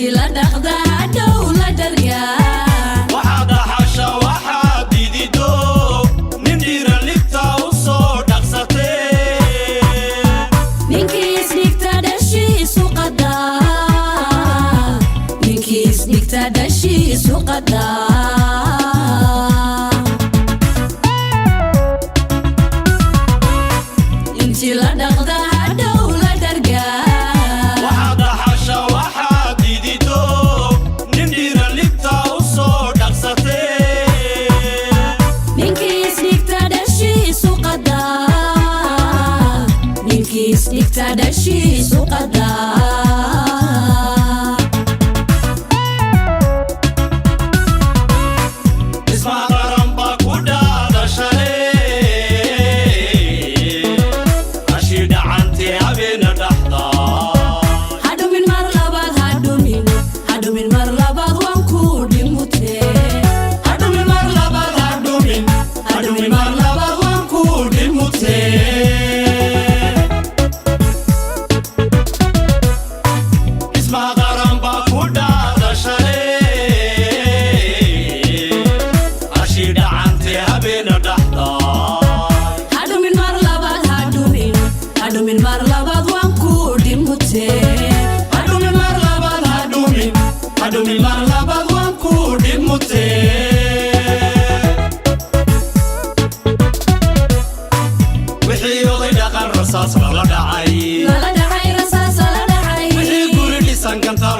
intii la dhaqda hadhow la dhargaa waxaad dhaxasha waxaad didido nin dhiira libta u soo dhaqsatee ninkii isdhigta dhashiisu qadaa ninkii isdhigta dhashiisu qadaa intii la dhaqda hadhow la dhargaa waxaad dhaxasha waxaad didido nin dhiira libta u soo dhaqsatee ninkii isdhigta dhashiisu qadaa ninkii isdhigta dhashiisu qadaa ismaa qaran baa ku dhaadashalee ashii dhacantee habeena dhaxdaa hadhumin mar labaad hadhumin mar labaad waan ku dhimutee hadhumin mar labaad hadhumin mar labaad waan ku dhimutee ismaa qaran baa ku dhaadashalee ashii dhacantee habeena dhaxdaa hadhumin mar labaad hadhumin mar labaad waan ku dhimutee hadhumin mar labaad hadhumin mar labaad waan ku dhimutee wixii oday dhaqan rasaas lala dhacay lala dhacay rasaas la dhacay wixii guri dhisan ganta